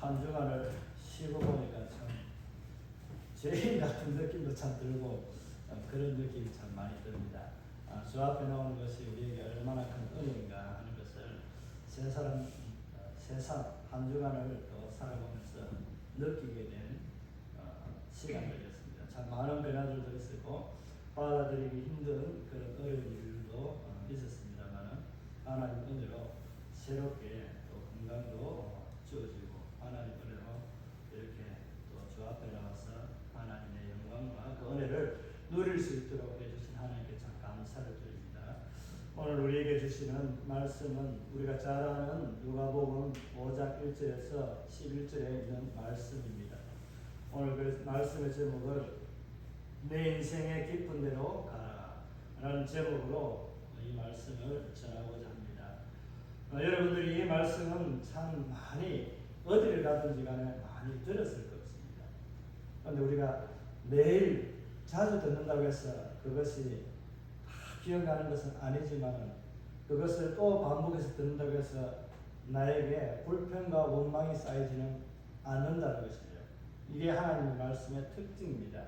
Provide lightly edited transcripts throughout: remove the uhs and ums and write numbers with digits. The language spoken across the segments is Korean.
한 주간을 쉬고 보니까 참 죄인 같은 느낌도 참 들고 그런 느낌이 참 많이 듭니다. 주 앞에 나오는 것이 우리에게 얼마나 큰 은혜인가 하는 것을 세상 한 주간을 또 살아보면서 느끼게 된 시간들이었습니다. 참 많은 변화들도 있었고 받아들이기 힘든 그런 어려운 일도 있었습니다만 하나님 은혜로 새롭게 또 건강도 주어지고 하나님 은혜로 이렇게 또 주 앞에 나와서 하나님의 영광과 그 은혜를 누릴 수 있도록 해주신 하나님께 참 감사를 드립니다. 오늘 우리에게 주시는 말씀은 우리가 잘 아는 누가복음 5장 1절에서 11절에 있는 말씀입니다. 오늘 그 말씀의 제목을 내 인생의 깊은 데로 가라 라는 제목으로 이 말씀을 전하고자 합니다. 여러분들이 이 말씀은 참 많이 어디를 가든지 간에 많이 들었을 것입니다. 그런데 우리가 매일 자주 듣는다고 해서 그것이 다 기억나는 것은 아니지만 그것을 또 반복해서 듣는다고 해서 나에게 불평과 원망이 쌓이지는 않는다는 것이죠. 이게 하나님의 말씀의 특징입니다.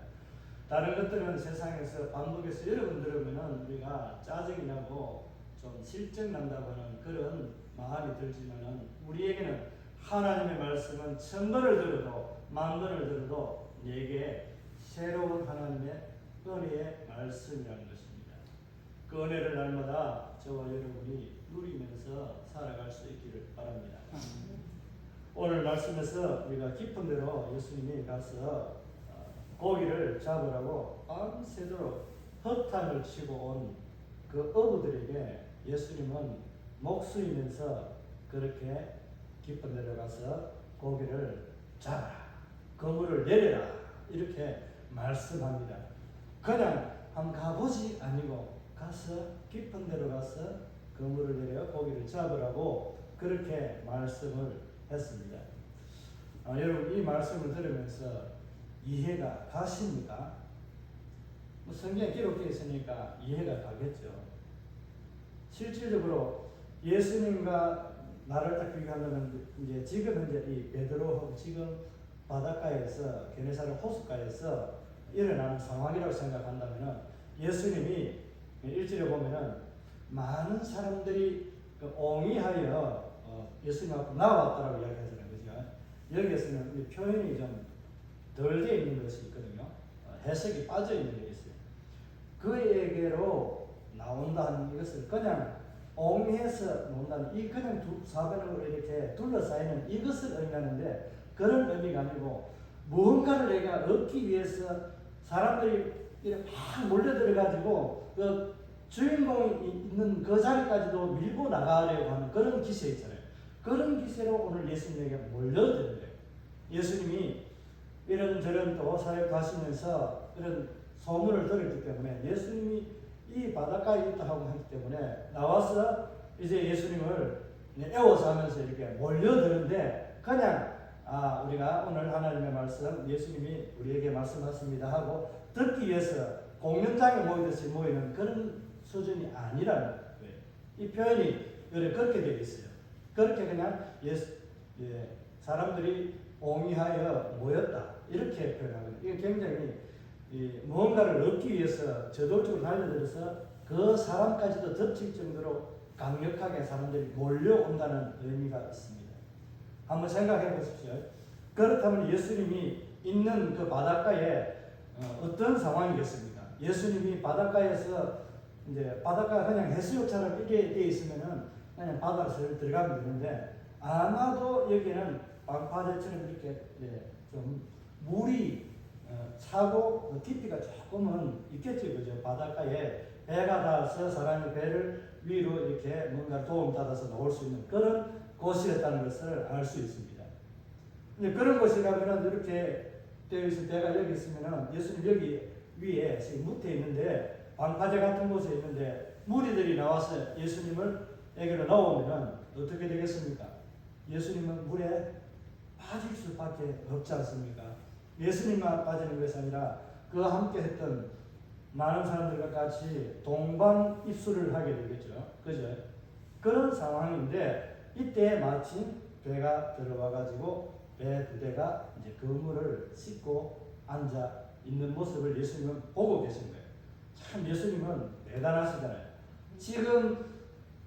다른 것들은 세상에서 반복해서 여러 번 들으면 우리가 짜증이 나고 좀 실증 난다고 하는 그런 마음이 들지만 우리에게는 하나님의 말씀은 1000번을 들어도 10,000번을 들어도 내게 새로운 하나님의 은혜의 말씀이라는 것입니다. 그 은혜를 날마다 저와 여러분이 누리면서 살아갈 수 있기를 바랍니다. 오늘 말씀에서 우리가 깊은 데로 예수님이 가서 고기를 잡으라고 밤새도록 허탕을 치고 온 그 어부들에게 예수님은 목수이면서 그렇게 깊은 데로 가서 고기를 잡아라, 그물을 내려라 이렇게 말씀합니다. 그냥 한번 가보지 아니고 가서 깊은 데로 가서 그물을 내려 고기를 잡으라고 그렇게 말씀을 했습니다. 여러분 이 말씀을 들으면서 이해가 가십니까? 성경에 기록되어 있으니까 이해가 가겠죠. 실질적으로 예수님과 나를 딱 비교하면 이제 지금 현재 이 베드로하고 지금 바닷가에서 게네사렛 호숫가에서 일어나는 상황이라고 생각한다면 예수님이 1절에 보면은 많은 사람들이 옹이하여 예수님 앞으로 나왔다라고 이야기하잖아요. 그죠? 여기에서는 표현이 좀 덜 되어 있는 것이 있거든요. 해석이 빠져 있는 게 있어요. 그에게로 나온다는 이것을 그냥 옹해서 논다는 이 그냥 사변으로 이렇게 둘러싸이는 이것을 의미하는데 그런 의미가 아니고 무언가를 내가 얻기 위해서 사람들이 이렇게 막 몰려들어가지고 그 주인공이 있는 그 자리까지도 밀고 나가려고 하는 그런 기세 있잖아요. 그런 기세로 오늘 예수님에게 몰려드는 거예요. 예수님이 이런저런 또 사역도 하시면서 이런 소문을 들었기 때문에 예수님이 이 바닷가에 있다 하고 하기 때문에 나와서 이제 예수님을 애워서 하면서 이렇게 몰려드는데 그냥 우리가 오늘 하나님의 말씀 예수님이 우리에게 말씀하십니다 하고 듣기 위해서 공연장에 모이듯이 모이는 그런 수준이 아니라는 거예요. 이 표현이 그렇게 되어 있어요. 그렇게 그냥 사람들이 옹이하여 모였다 이렇게 표현하거든요. 이게 굉장히 무언가를 얻기 위해서 저돌적으로 달려들어서 그 사람까지도 덮칠 정도로 강력하게 사람들이 몰려온다는 의미가 있습니다. 한번 생각해 보십시오. 그렇다면 예수님이 있는 그 바닷가에 어떤 상황이겠습니까? 예수님이 바닷가에서 이제 바닷가가 그냥 해수욕처럼 이게 되어 있으면은 그냥 바다로 들어가면 되는데 아마도 여기는 방파제처럼 이렇게 좀 물이 차고 깊이가 조금은 있겠죠. 그죠? 바닷가에 배가 닿아서 사람이 배를 위로 이렇게 뭔가 도움받아서 나올 수 있는 그런 곳이었다는 것을 알 수 있습니다. 근데 그런 곳이라면 이렇게 되어 있을 때가 여기 있으면 예수님 여기 위에 무태 있는데 방파제 같은 곳에 있는데 무리들이 나와서 예수님을 에게로 나오면 어떻게 되겠습니까? 예수님은 물에 빠질 수밖에 없지 않습니까? 예수님만 빠지는 것이 아니라 그와 함께 했던 많은 사람들과 같이 동반 입수를 하게 되겠죠. 그죠? 그런 상황인데 이때 마침 배가 들어와 가지고 배 두 대가 이제 그물을 싣고 앉아 있는 모습을 예수님은 보고 계신 거예요. 참 예수님은 대단하시잖아요. 지금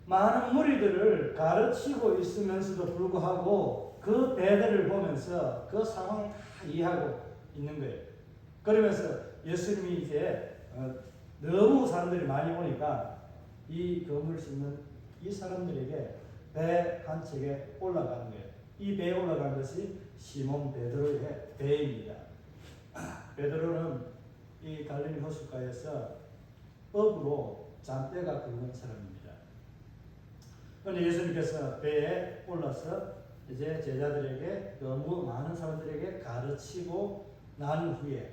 많은 무리들을 가르치고 있으면서도 불구하고 그 배들을 보면서 그 상황을 다 이해하고 있는 거예요. 그러면서 예수님이 이제 너무 사람들이 많이 오니까 이 그물을 싣는 이 사람들에게 배 한 척에 올라가는 거예요. 이 배에 올라간 것이 시몬 베드로의 배입니다. 베드로는 이 갈릴리 호숫가에서 업으로 잔대가 굵은 사람입니다. 그런데 예수님께서 배에 올라서 이제 제자들에게 너무 많은 사람들에게 가르치고 난 후에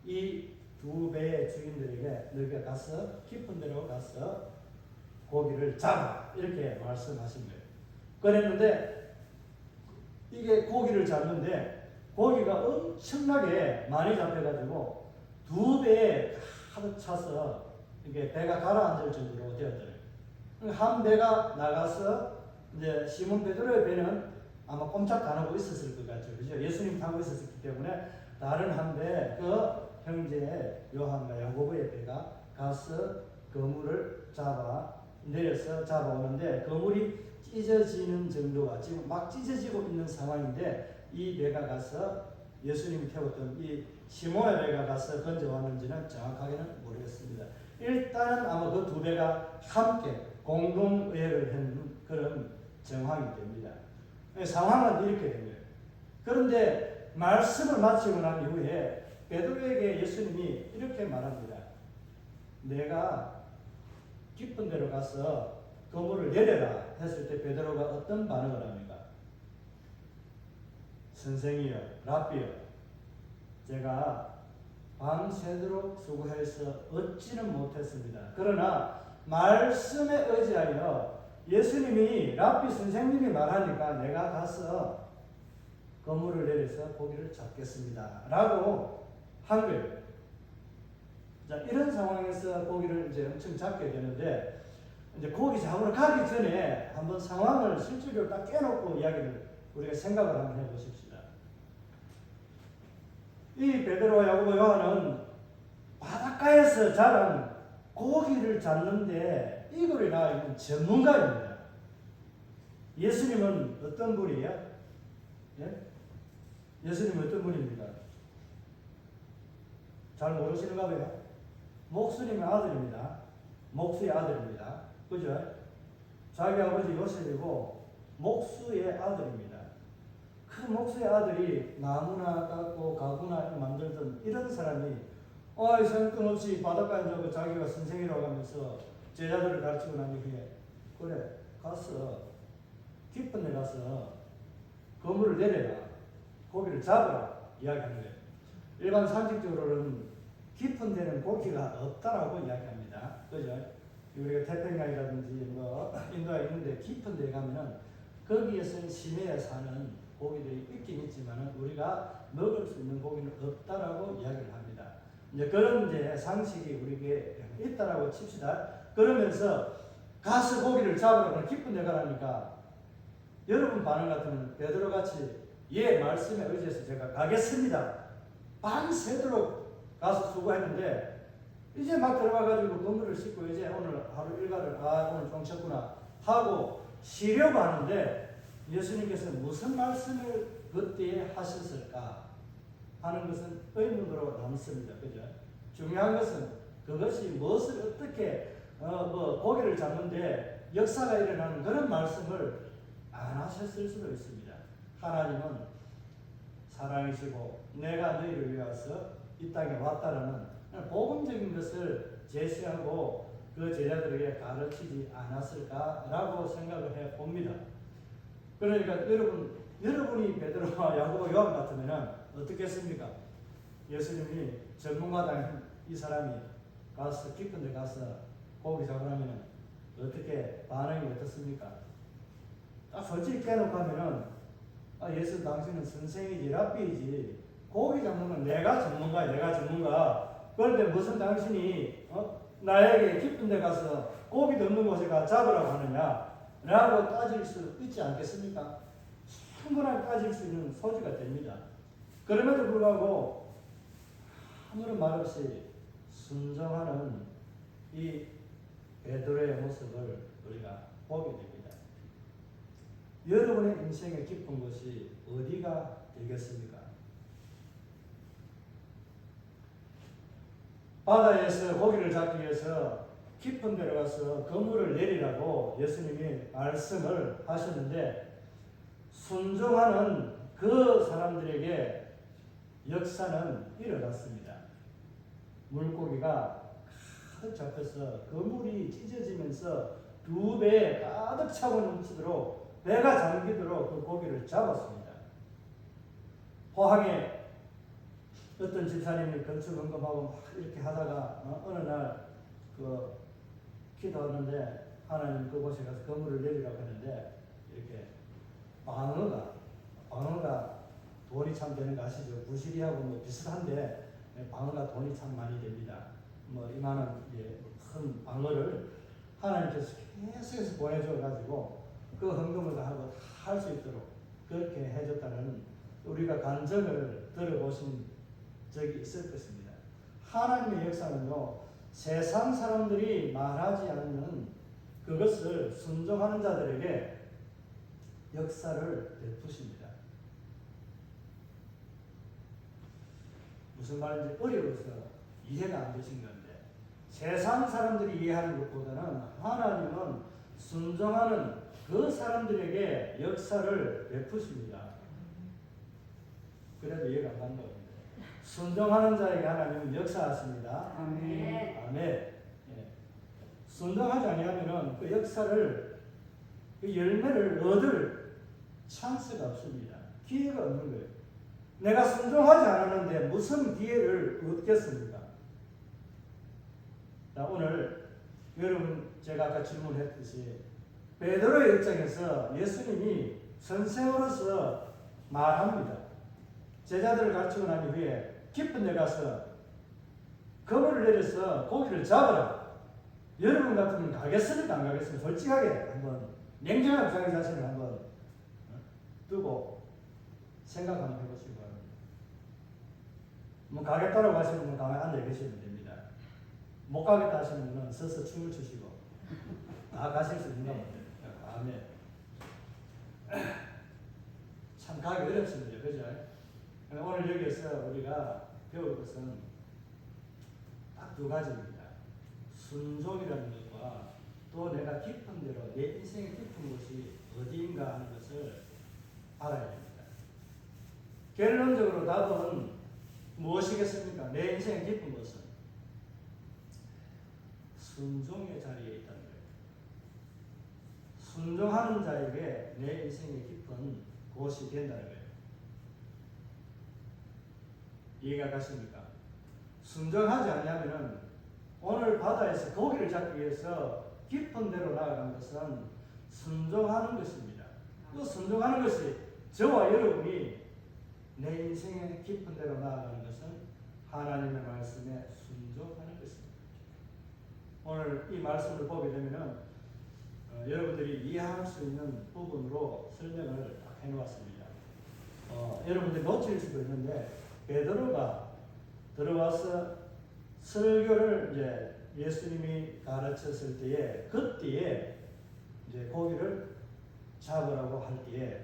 이 두 배의 주인들에게 너희가 가서 깊은 데로 가서 고기를 잡아 이렇게 말씀하신 거예요. 그랬는데 이게 고기를 잡는데 고기가 엄청나게 많이 잡혀가지고 두 배에 가득 차서 이게 배가 가라앉을 정도로 되었더래요. 한 배가 나가서 이제 시몬 베드로의 배는 아마 꼼짝 안 하고 있었을 것 같죠. 그죠? 예수님 타고 있었기 때문에 다른 한 배, 그 형제 요한과 야고보의 배가 가서 그물을 내려서 잡아오는데 그물이 찢어지는 정도가 지금 막 찢어지고 있는 상황인데 이 배가 가서 예수님이 태웠던 이 시몬의 배가 가서 건져왔는지는 정확하게는 모르겠습니다. 일단은 아마 그 두 배가 함께 공동의회를 하는 그런 정황이 됩니다. 상황은 이렇게 된 거예요. 그런데 말씀을 마치고 난 이후에 베드로에게 예수님이 이렇게 말합니다. 내가 깊은 데로 가서 그물을 내려라 했을 때 베드로가 어떤 반응을 합니까? 선생이여, 랍비여, 제가 밤새도록 수고해서 얻지는 못했습니다. 그러나 말씀에 의지하여 예수님이 랍비 선생님이 말하니까 내가 가서 그물을 내려서 고기를 잡겠습니다. 라고 한 거예요. 자, 이런 상황에서 고기를 이제 엄청 잡게 되는데 이제 고기 잡으러 가기 전에 한번 상황을 실질적으로 딱 깨놓고 이야기를 우리가 생각을 한번 해보십시다. 이 베드로와 야고보 요한은 바닷가에서 자란 고기를 잡는데 이글이 나와 있는 전문가입니다. 예수님은 어떤 분이에요? 예? 예수님은 어떤 분입니까? 잘 모르시는가 봐요. 목수님의 아들입니다. 목수의 아들입니다. 그죠? 자기 아버지 요셉이고 목수의 아들입니다. 그 목수의 아들이 나무나 깎고 가구나 만들던 이런 사람이 생뚱없이 바닷가에 자기가 선생이라고 하면서 제자들을 가르치고 난 이후에 그래 가서 깊은 데 가서 그물을 내려라 고기를 잡으라 이야기하는 거예요. 일반 상식적으로는 깊은 데는 고기가 없다라고 이야기합니다. 그죠? 우리가 태평양이라든지 인도에 있는데 깊은 데 가면은 거기에서는 심해에 사는 고기들이 있긴 있지만은 우리가 먹을 수 있는 고기는 없다라고 이야기를 합니다. 이제 그런 이제 상식이 우리에게 있다라고 칩시다. 그러면서 가서 고기를 잡으라고 깊은 데 가라니까 여러분 반응 같으면 베드로 같이 말씀에 의지해서 제가 가겠습니다. 밤새도록 가서 수고했는데 이제 막 들어가가지고 그물을 싣고 이제 오늘 하루 일과를 오늘 좀 쳤구나 하고 쉬려고 하는데 예수님께서 무슨 말씀을 그때에 하셨을까 하는 것은 의문으로 남습니다. 그죠? 중요한 것은 그것이 무엇을 어떻게 고기를 잡는데 역사가 일어나는 그런 말씀을 안 하셨을 수도 있습니다. 하나님은 사랑이시고 내가 너희를 위하여 이 땅에 왔다라는 복음적인 것을 제시하고 그 제자들에게 가르치지 않았을까라고 생각을 해 봅니다. 그러니까 여러분이 베드로와 야고보 요한 같으면 어떻게 했습니까? 예수님이 전문가다 이 사람이 가서 깊은 데 가서 고기 잡으라면 어떻게 반응이 어떻습니까? 솔직히 깨놓고 하면은 예수 당신은 선생이지 랍비이지 고기 잡는 건 내가 전문가야 내가 전문가 그런데 무슨 당신이 나에게 깊은 데 가서 고기도 없는 곳에 가 잡으라고 하느냐 라고 따질 수 있지 않겠습니까? 충분하게 빠질 수 있는 소지가 됩니다. 그럼에도 불구하고 아무런 말 없이 순종하는 이 베드로의 모습을 우리가 보게 됩니다. 여러분의 인생의 깊은 곳이 어디가 되겠습니까? 바다에서 고기를 잡기 위해서 깊은 데로 가서 그물을 내리라고 예수님이 말씀을 하셨는데 순종하는 그 사람들에게 역사는 일어났습니다. 물고기가 가득 잡혀서 그물이 찢어지면서 두 배에 가득 차고 넘치도록 배가 잠기도록 그 고기를 잡았습니다. 포항에 어떤 집사님이 건축 점검하고 막 이렇게 하다가 어느 날 기도하는데 하나님 그곳에 가서 그물을 내리라고 했는데 이렇게 방어가 돈이 참 되는 거 아시죠? 부시리하고 뭐 비슷한데 방어가 돈이 참 많이 됩니다. 뭐 이만한 큰 방어를 하나님께서 계속해서 보내줘 가지고 그 헌금을 하고 다 할 수 있도록 그렇게 해줬다는 우리가 간증을 들어보신 적이 있을 것입니다. 하나님의 역사는요, 세상 사람들이 말하지 않는 그것을 순종하는 자들에게 역사를 베푸십니다. 무슨 말인지 어려워서 이해가 안 되신 건데, 세상 사람들이 이해하는 것보다는 하나님은 순종하는 그 사람들에게 역사를 베푸십니다. 그래도 이해가 안 가는 겁니다. 순종하는 자에게 하나님은 역사하십니다. 아멘. 아멘. 예. 순종하지 아니하면은 그 역사를 그 열매를 얻을 찬스가 없습니다. 기회가 없는 거예요. 내가 순종하지 않았는데 무슨 기회를 얻겠습니까? 자, 오늘 여러분 제가 아까 질문했듯이 베드로의 입장에서 예수님이 선생으로서 말합니다. 제자들을 가르치고 난 이후에 깊은 데 가서 그물을 내려서 고기를 잡아라. 여러분 같으면 가겠습니까? 안 가겠습니까? 솔직하게 한번 냉정한 자기 자신을 한번 두고 생각 한번 해보시기 바랍니다. 뭐 가겠다라고 하시는 분은 가만히 앉아 계시면 됩니다. 못 가겠다 하시는 분은 서서 춤을 추시고 다 가실 수 있는가 보네요. 아멘. 참 가기 어렵습니다. 그죠? 오늘 여기에서 우리가 배울 것은 딱 두 가지입니다. 순종이라는 것과 또 내가 깊은 데로 내 인생의 깊은 곳이 어디인가 하는 것을 알아야 됩니다. 결론적으로 답은 무엇이겠습니까? 내 인생의 깊은 곳은 순종의 자리에 있다는 거예요. 순종하는 자에게 내 인생의 깊은 곳이 된다는 거예요. 이해가 가십니까? 순종하지 않으면 오늘 바다에서 고기를 잡기 위해서 깊은 데로 나아간 것은 순종하는 것입니다. 그 순종하는 것이 저와 여러분이 내 인생의 깊은 데로 나아가는 것은 하나님의 말씀에 순종하는 것입니다. 오늘 이 말씀을 보게 되면 여러분들이 이해할 수 있는 부분으로 설명을 해놓았습니다. 여러분들이 놓칠 수도 있는데 베드로가 들어와서 설교를 이제 예수님이 가르쳤을 때에 그때에 이제 고기를 잡으라고 할 때에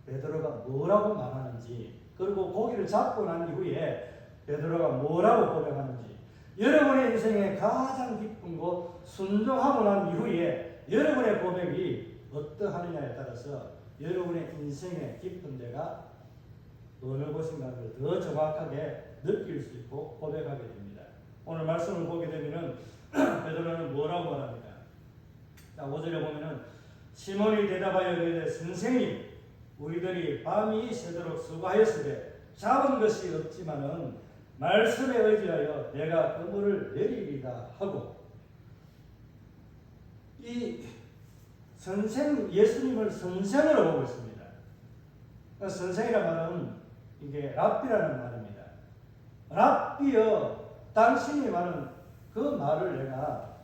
베드로가 뭐라고 말하는지 그리고 고기를 잡고 난 이후에 베드로가 뭐라고 고백하는지 여러분의 인생의 가장 깊은 곳 순종하고 난 이후에 여러분의 고백이 어떠하느냐에 따라서 여러분의 인생의 깊은 데가 어느 곳인가를 더 정확하게 느낄 수 있고 고백하게 됩니다. 오늘 말씀을 보게 되면은 베드로는 뭐라고 말합니까? 자, 5절에 보면은 시몬이 대답하여 이르되 선생님 우리들이 밤이 새도록 수고하였으되 잡은 것이 없지만은 말씀에 의지하여 내가 그물을 내리리다 하고 이 예수님을 선생으로 보고 있습니다. 선생이라는 말은 이게 랍비라는 말입니다. 랍비여 당신이 말은 그 말을 내가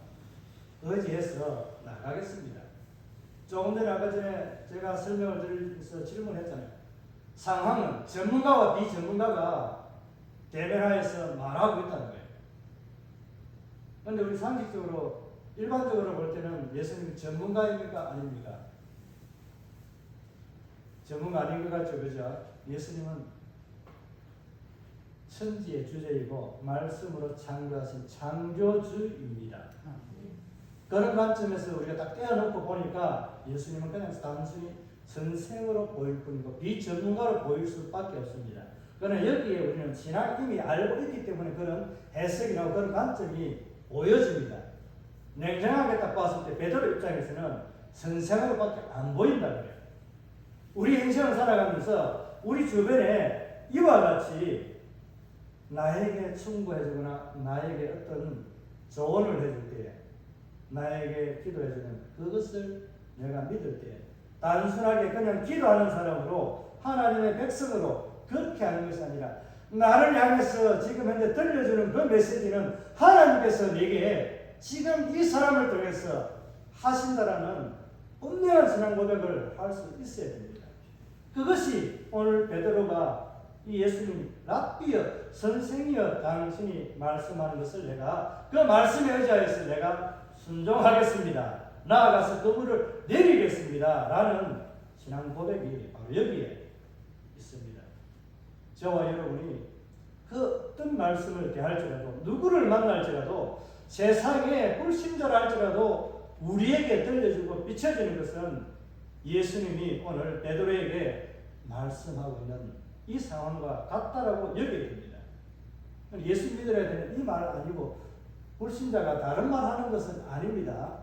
의지해서 나가겠습니다. 조금 전에 아까 전에 제가 설명을 드리면서 질문했잖아요. 상황은 전문가와 비전문가가 대면하여서 말하고 있다는 거예요. 그런데 우리 상식적으로 일반적으로 볼 때는 예수님이 전문가입니까? 아닙니까? 전문가 아닌 것 같죠, 그죠? 예수님은 천지의 주제이고 말씀으로 창조하신 창조주입니다. 그런 관점에서 우리가 딱 떼어놓고 보니까 예수님은 그냥 단순히 선생으로 보일 뿐이고 비전문가로 보일 수밖에 없습니다. 그러나 여기에 우리는 신앙 이미 알고 있기 때문에 그런 해석이나 그런 관점이 보여집니다. 냉정하게 딱 봤을 때 베드로 입장에서는 선생으로밖에 안 보인다 그래요. 우리 인생을 살아가면서 우리 주변에 이와 같이 나에게 충고해주거나 나에게 어떤 조언을 해줄 때, 나에게 기도해주는 그것을 내가 믿을 때 단순하게 그냥 기도하는 사람으로 하나님의 백성으로 그렇게 하는 것이 아니라 나를 향해서 지금 현재 들려주는 그 메시지는 하나님께서 내게 지금 이 사람을 통해서 하신다라는 분명한 신앙 고백을 할 수 있어야 됩니다. 그것이 오늘 베드로가 이 예수님 랍비여 선생이여 당신이 말씀하는 것을 내가 그 말씀에 의지하여서 내가 순종하겠습니다. 나아가서 그물을 내리겠습니다. 라는 신앙 고백이 바로 여기에 있습니다. 저와 여러분이 그 어떤 말씀을 대할지라도 누구를 만날지라도 세상에 불신자라 할지라도 우리에게 들려주고 비춰지는 것은 예수님이 오늘 베드로에게 말씀하고 있는 이 상황과 같다라고 여겨야 됩니다. 예수 믿어야 되는 이 말 아니고 불신자가 다른 말 하는 것은 아닙니다.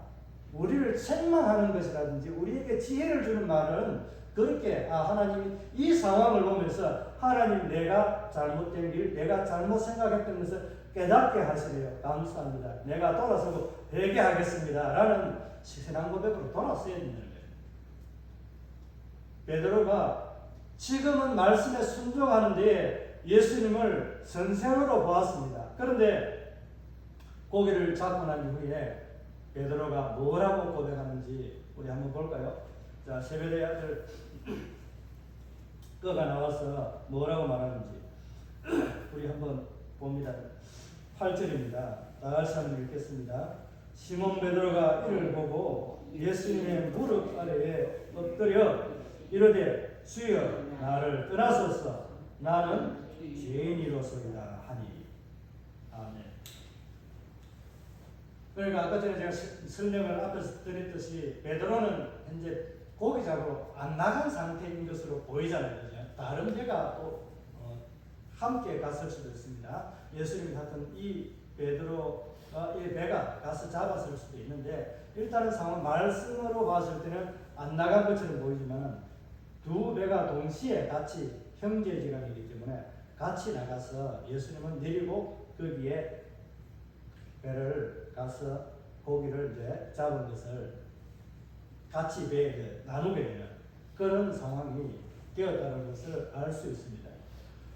우리를 책망하는 것이라든지 우리에게 지혜를 주는 말은 그렇게 하나님이 이 상황을 보면서 하나님 내가 잘못된 길, 내가 잘못 생각했던 것을 깨닫게 하시네요. 감사합니다. 내가 돌아서고 회개하겠습니다. 라는 신앙 고백으로 돌아서야 된다는 거예요. 베드로가 지금은 말씀에 순종하는데 예수님을 선생으로 보았습니다. 그런데 고기를 잡고 난 이후에 베드로가 뭐라고 고백하는지 우리 한번 볼까요? 자, 세베대의 아들 그가 나와서 뭐라고 말하는지 우리 한번 봅니다. 8절입니다. 다 같이 한번 읽겠습니다. 시몬 베드로가 이를 보고 예수님의 무릎 아래에 엎드려 이르되 주여 나를 떠나소서 나는 죄인이로소이다 하니. 아멘. 그러니까 아까 전에 제가 설명을 앞에서 드렸듯이 베드로는 현재 고기 잡으러 안 나간 상태인 것으로 보이잖아요. 그죠? 다른 배가 또 함께 갔을 수도 있습니다. 예수님이 탔던 이 베드로가 이 배가 가서 잡았을 수도 있는데 일단은 상황 말씀으로 봤을 때는 안 나간 것처럼 보이지만 두 배가 동시에 같이 형제지간이기 때문에 같이 나가서 예수님은 내리고 거기에 배를 가서 고기를 이제 잡은 것을 같이 배에 나누게 되는 그런 상황이 되었다는 것을 알 수 있습니다.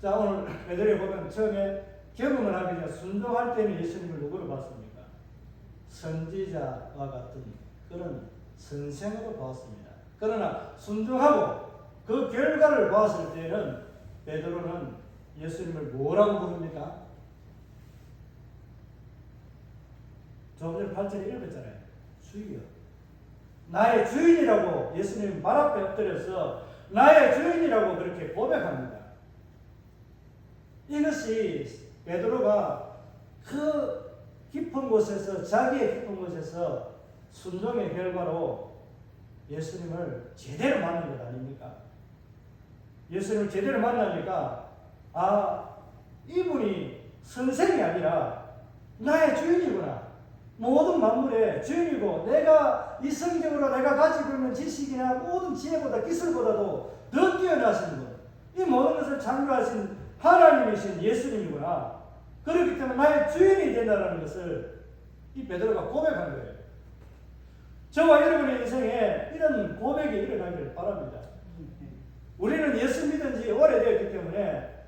자, 오늘 베드로에 보면 처음에 경험을 하기 전에 순종할 때는 예수님을 누구로 봤습니까? 선지자와 같은 그런 선생으로 보았습니다. 그러나 순종하고 그 결과를 보았을 때는 베드로는 예수님을 뭐라고 부릅니까? 조금 전에 8절에 읽었잖아요. 주여. 나의 주인이라고 예수님 말 앞에 엎드려서 나의 주인이라고 그렇게 고백합니다. 이것이 베드로가 그 깊은 곳에서 자기의 깊은 곳에서 순종의 결과로 예수님을 제대로 만난 것 아닙니까? 예수님을 제대로 만나니까 이분이 선생이 아니라 나의 주인이구나. 모든 만물의 주인이고 내가 이 성경으로 내가 가지고 있는 지식이나 모든 지혜보다 기술보다도 더 뛰어나신 분, 이 모든 것을 창조하신 하나님이신 예수님이구나. 그렇기 때문에 나의 주인이 된다는 것을 이 베드로가 고백한 거예요. 저와 여러분의 인생에 이런 고백이 일어나기를 바랍니다. 우리는 예수 믿은 지 오래되었기 때문에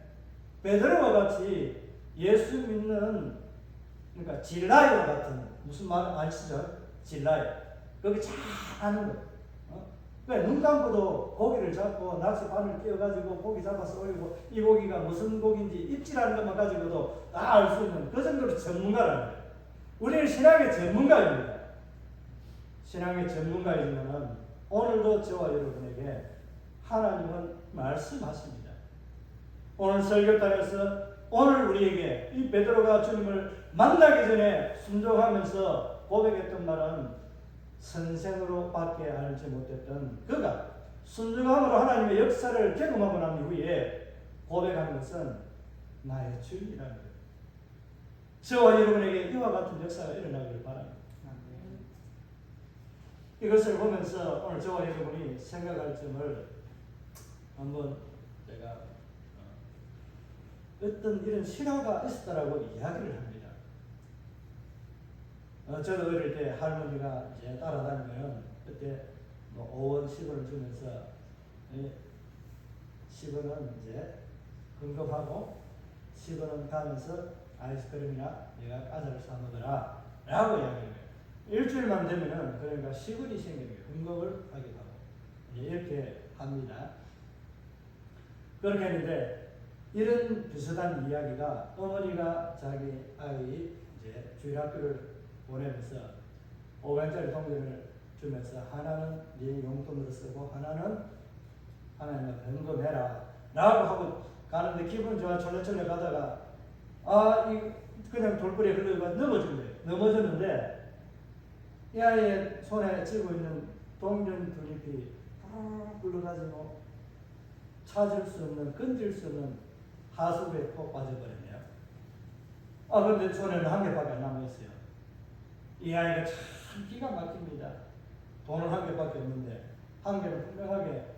베드로와 같이 예수 믿는, 그러니까 진라이와 같은, 무슨 말 아시죠? 진라이. 거기 잘 아는 거. 그러니까 눈 감고도 고기를 잡고 낚시바늘 끼워가지고 고기 잡아서 올리고 이 고기가 무슨 고기인지 입질하는 것만 가지고도 다 알 수 있는 그 정도로 전문가라는 거예요. 우리는 신앙의 전문가입니다. 신앙의 전문가이지만 오늘도 저와 여러분에게 하나님은 말씀하십니다. 오늘 설교단에서 오늘 우리에게 이 베드로가 주님을 만나기 전에 순종하면서 고백했던 말은 선생으로 밖에 알지 못했던 그가 순종함으로 하나님의 역사를 경험하고 난 이후에 고백하는 것은 나의 주인이라는 거예요. 저와 여러분에게 이와 같은 역사가 일어나기를 바랍니다. 이것을 보면서 오늘 저와 여러분이 생각할 점을 한번 제가 어떤 이런 실화가 있었다라고 이야기를 합니다. 저도 어릴 때 할머니가 이제 따라다니면 그때 뭐 5원 10원을 주면서 10원은 이제 금급하고 10원은 가면서 아이스크림이나 내가 과자를 사 먹어라 라고 이야기해요. 일주일만 되면은 그러니까 10원이 생기는 거예요. 금급을 하기도 하고 이렇게 합니다. 그렇게 했는데 이런 비슷한 이야기가 어머니가 자기 아이 이제 주일학교를 보내면서 500원짜리 동전을 주면서 하나는 네 용돈으로 쓰고 하나는 하나님의 헌금해라 라고 하고 가는데 기분 좋아 철렁철렁 가다가 그냥 돌부리에 흘러가 넘어진 거예요. 넘어졌는데 이 아이의 손에 쥐고 있는 동전 두 잎이 굴러가지고 찾을 수 없는 건질 수 없는 하수구에 꼭 빠져버렸네요. 그런데 손에는 한 개밖에 안 남아있어요. 이 아이가 참 기가 막힙니다. 돈은 한 개밖에 없는데 한 개는 분명하게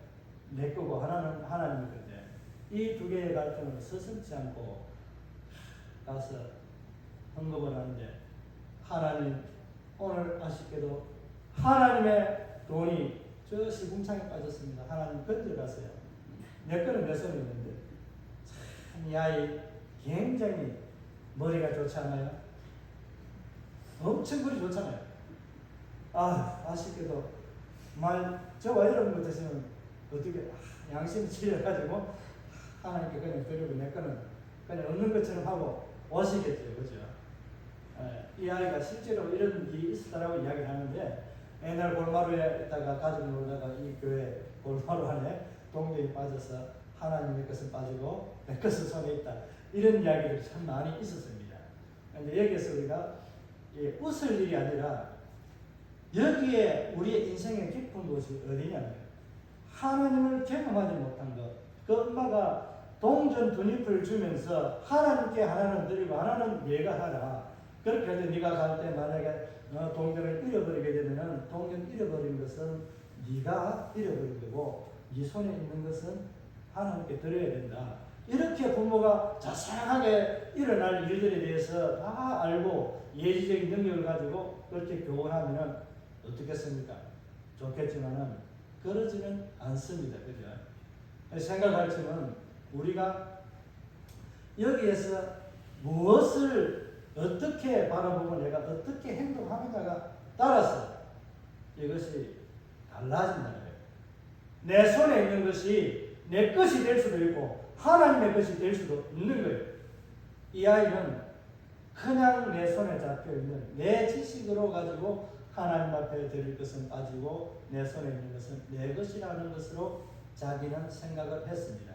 내 거고 하나는 하나님의 건데 이 두 개의 갈등을 서슴지 않고 가서 헌금을 하는데 하나님 오늘 아쉽게도 하나님의 돈이 저 시궁창에 빠졌습니다. 하나님 건져가세요. 내 거는 내 손에 있는데 참 이 아이 굉장히 머리가 좋지 않아요? 엄청 머리 좋잖아요. 아쉽게도 저와 여러분 같으시면 어떻게 양심이 찔려가지고 하나님께 그냥 드리고 내 거는 그냥 없는 것처럼 하고 오시겠죠. 그죠? 이 아이가 실제로 이런 일이 있었다라고 이야기를 하는데 옛날 골마루에 있다가 가지고 놀다가 이 교회 골마루 안에 동전이 빠져서 하나님의 것은 빠지고 내 것은 손에 있다. 이런 이야기들이 참 많이 있었습니다. 그런데 여기서 우리가 웃을 일이 아니라 여기에 우리의 인생의 깊은 곳이 어디냐면 하나님을 경험하지 못한 것. 그 엄마가 동전 두 잎을 주면서 하나님께 하나는 드리고 하나는 네가 하라. 그렇게 해서 네가 갈 때 만약에 동전을 잃어버리게 되면 동전 잃어버린 것은 네가 잃어버린 거고 네 손에 있는 것은 하나님께 드려야 된다. 이렇게 부모가 자세하게 일어날 일들에 대해서 다 알고 예지적인 능력을 가지고 그렇게 교훈하면 어떻겠습니까? 좋겠지만은 그러지는 않습니다. 그죠? 생각할 점은 우리가 여기에서 무엇을 어떻게 바라보고 내가 어떻게 행동하느냐가 따라서 이것이 달라진다는 거예요. 내 손에 있는 것이 내 것이 될 수도 있고 하나님의 것이 될 수도 있는 거예요. 이 아이는 그냥 내 손에 잡혀있는 내 지식으로 가지고 하나님 앞에 드릴 것은 빠지고 내 손에 있는 것은 내 것이라는 것으로 자기는 생각을 했습니다.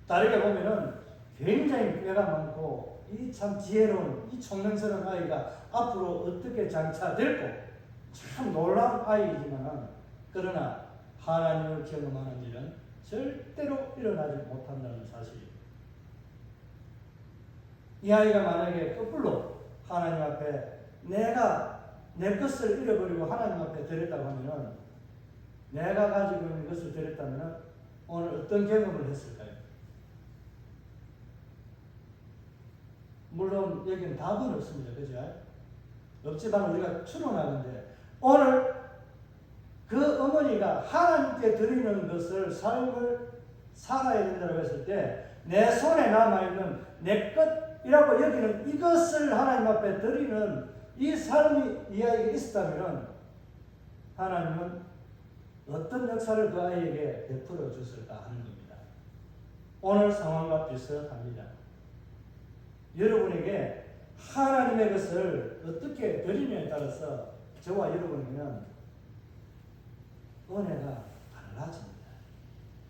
다르게 보면은 굉장히 꾀가 많고 이 참 지혜로운 이 총명스러운 아이가 앞으로 어떻게 장차될고 참 놀라운 아이이지만 그러나 하나님을 경험하는 일은 절대로 일어나지 못한다는 사실. 이 아이가 만약에 거꾸로 하나님 앞에 내가 내 것을 잃어버리고 하나님 앞에 드렸다고 하면은 내가 가지고 있는 것을 드렸다면 오늘 어떤 경험을 했을까요? 물론 여기는 답은 없습니다. 그죠? 없지만 우리가 추론하는데 오늘 그 어머니가 하나님께 드리는 것을 삶을 살아야 된다고 했을 때 내 손에 남아있는 내 것이라고 여기는 이것을 하나님 앞에 드리는 이 삶이 이 아이에게 있었다면 하나님은 어떤 역사를 그 아이에게 베풀어 줬을까 하는 겁니다. 오늘 상황과 비슷합니다. 여러분에게 하나님의 것을 어떻게 드리냐에 따라서 저와 여러분에게는 은혜가 달라집니다.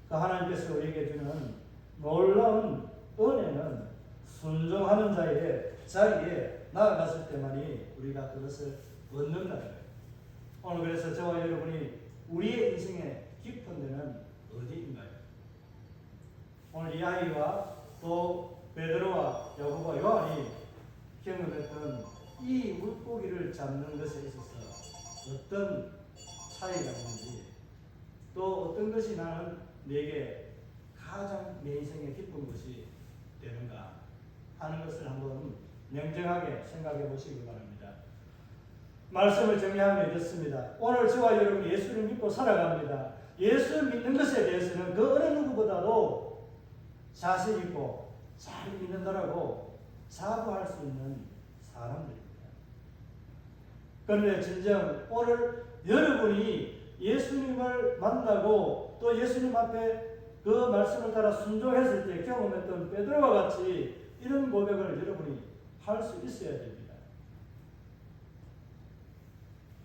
그 하나님께서 우리에게 주는 놀라운 은혜는 순종하는 자리에 나아갔을 때만이 우리가 그것을 얻는다는 거예요. 오늘 그래서 저와 여러분이 우리의 인생의 깊은 데는 어디인가요? 오늘 이 아이와 또 베드로와 야고보와 요한이 경험했던 이 물고기를 잡는 것에 있어서 어떤 차이가 있는지, 또 어떤 것이 나는 내게 가장 내 인생의 기쁜 것이 되는가 하는 것을 한번 냉정하게 생각해 보시기 바랍니다. 말씀을 정리하면 이렇습니다. 오늘 저와 여러분이 예수를 믿고 살아갑니다. 예수 믿는 것에 대해서는 그 어느 누구보다도 자신 있고 잘 믿는다라고 자부할 수 있는 사람들입니다. 그런데 진정 오늘 여러분이 예수님을 만나고 또 예수님 앞에 그 말씀을 따라 순종했을 때 경험했던 베드로와 같이 이런 고백을 여러분이 할 수 있어야 됩니다.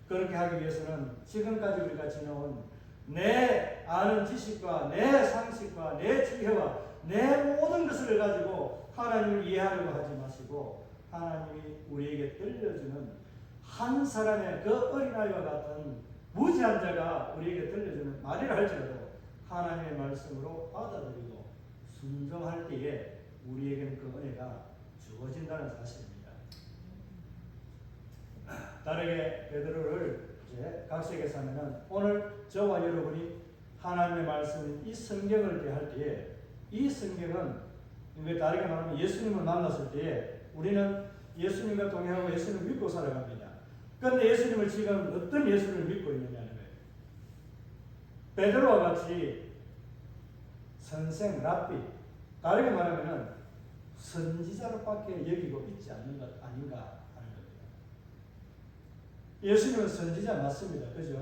그렇게 하기 위해서는 지금까지 우리가 지나온 내 아는 지식과 내 상식과 내 지혜와 내 모든 것을 가지고 하나님을 이해하려고 하지 마시고 하나님이 우리에게 들려주는 한 사람의 그 어린아이와 같은 무지한 자가 우리에게 들려주는 말이라 할지라도 하나님의 말씀으로 받아들이고 순종할 때에 우리에게는 그 은혜가 주어진다는 사실입니다. 다르게 베드로를 이제 각색해서 하면은 오늘 저와 여러분이 하나님의 말씀인 이 성경을 대할 때에 이 성경은 다르게 말하면 예수님을 만났을 때에 우리는 예수님과 동행하고 예수님을 믿고 살아갑니다. 그런데 예수님을 지금 어떤 예수를 믿고 있느냐는 거예요. 베드로와 같이 선생, 랍비, 다르게 말하면 선지자로밖에 여기고 있지 않는 것 아닌가 하는 겁니다. 예수님은 선지자 맞습니다. 그죠?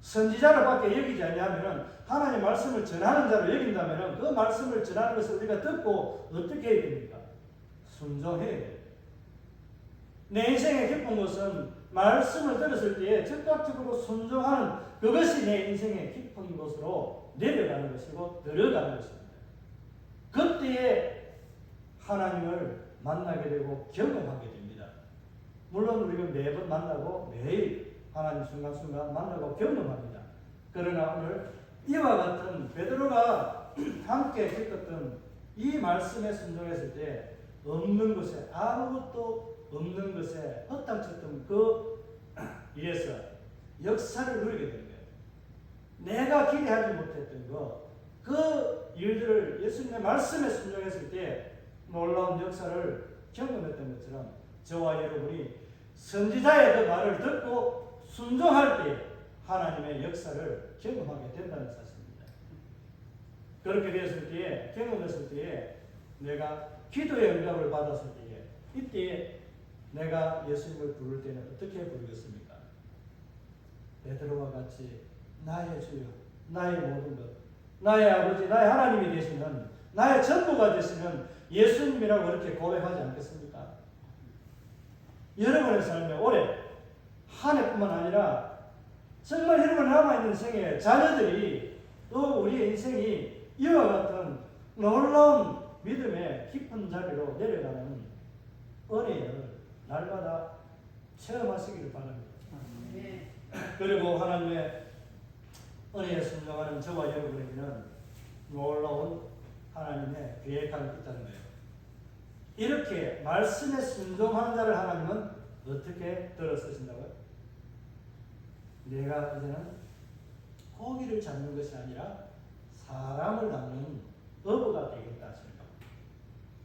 선지자로밖에 여기지 아니하면 하나님의 말씀을 전하는 자로 여긴다면 그 말씀을 전하는 것을 우리가 듣고 어떻게 해야 됩니까? 순종해야 돼요. 내 인생의 기쁜 것은 말씀을 들었을 때에 즉각적으로 순종하는 그것이 내 인생의 깊은 곳으로 내려가는 것이고 들어가는 것입니다. 그때에 하나님을 만나게 되고 경험하게 됩니다. 물론 우리가 매번 만나고 매일 하나님 순간순간 만나고 경험합니다. 그러나 오늘 이와 같은 베드로가 함께 겪었던 이 말씀에 순종했을 때 없는 것에 아무것도 없는 것에 헛당쳤던 그 일에서 역사를 누리게 된 거예요. 내가 기대하지 못했던 그 일들을 예수님의 말씀에 순종했을 때 놀라운 역사를 경험했던 것처럼 저와 여러분이 선지자의 그 말을 듣고 순종할 때 하나님의 역사를 경험하게 된다는 사실입니다. 그렇게 되었을 때에 경험했을 때에 내가 기도의 응답을 받았을 때에 이때 내가 예수님을 부를 때는 어떻게 부르겠습니까? 베드로와 같이 나의 주여, 나의 모든 것, 나의 아버지, 나의 하나님이 되시는 나의 전부가 되시는 예수님이라고 그렇게 고백하지 않겠습니까? 여러분의 삶에 올해 한 해뿐만 아니라 정말 여러분 남아있는 생에 자녀들이 또 우리의 인생이 이와 같은 놀라운 믿음의 깊은 자리로 내려가는 은혜를 날마다 체험하시기를 바랍니다. 그리고 하나님의 은혜에 순종하는 저와 여러분에게는 놀라운 하나님의 계획이 있다는 거예요. 이렇게 말씀에 순종하는 자를 하나님은 어떻게 들어 쓰신다고요? 내가 이제는 고기를 잡는 것이 아니라 사람을 낳는 어부가 되겠다 하시는 겁니다.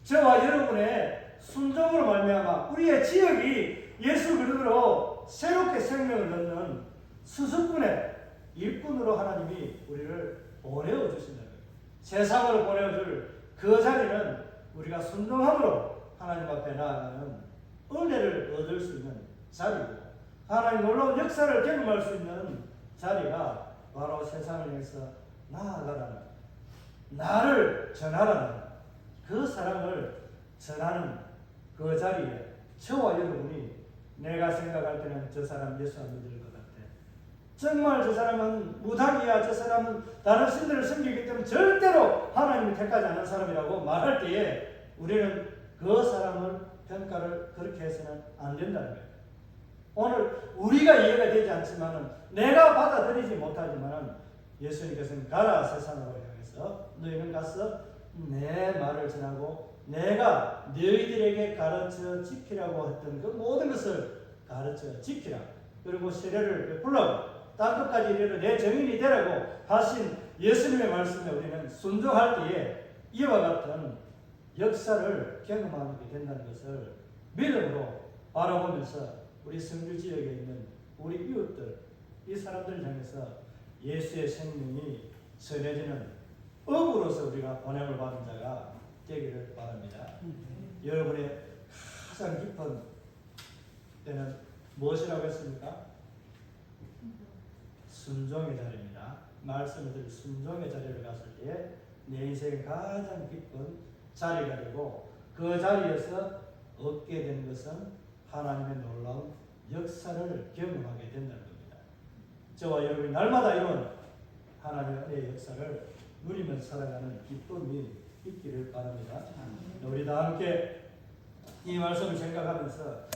저와 여러분의 순종으로 말미암아 우리의 지역이 예수 그리스도로 새롭게 생명을 얻는 수습군의 일꾼으로 하나님이 우리를 보내어 주신다는 거예요. 세상으로 보내어줄 그 자리는 우리가 순종함으로 하나님 앞에 나아가는 은혜를 얻을 수 있는 자리고 하나님 놀라운 역사를 경험할 수 있는 자리가 바로 세상을 향해서 나아가라는, 나를 전하라는, 그 사랑을 전하는 그 자리에 저와 여러분이, 내가 생각할 때는 저 사람 예수 안 믿을 것 같아, 정말 저 사람은 무당이야, 저 사람은 다른 신들을 섬기기 때문에 절대로 하나님이 택하지 않은 사람이라고 말할 때에 우리는 그 사람을 평가를 그렇게 해서는 안 된다는 거예요. 오늘 우리가 이해가 되지 않지만은, 내가 받아들이지 못하지만은, 예수님께서는 가라 세상으로 향해서 너희는 가서 내 말을 전하고 내가 너희들에게 가르쳐 지키라고 했던 그 모든 것을 가르쳐 지키라. 그리고 세례를 베풀라고, 땅끝까지 이르러 내 증인이 되라고 하신 예수님의 말씀에 우리는 순종할 때에 이와 같은 역사를 경험하게 된다는 것을 믿음으로 바라보면서 우리 성주 지역에 있는 우리 이웃들, 이 사람들 향해서 예수의 생명이 전해지는 업으로서 우리가 보냄을 받은 자가 되기를 바랍니다. 여러분의 가장 깊은 때는 무엇이라고 했습니까? 순종의 자리입니다. 말씀을 들을 순종의 자리를 갔을 때 내 인생의 가장 깊은 자리가 되고, 그 자리에서 얻게 된 것은 하나님의 놀라운 역사를 경험하게 된다는 겁니다. 저와 여러분이 날마다 이런 하나님의 은혜의 역사를 누리면서 살아가는 기쁨이 있기를 바랍니다. 우리 다 함께 이 말씀을 생각하면서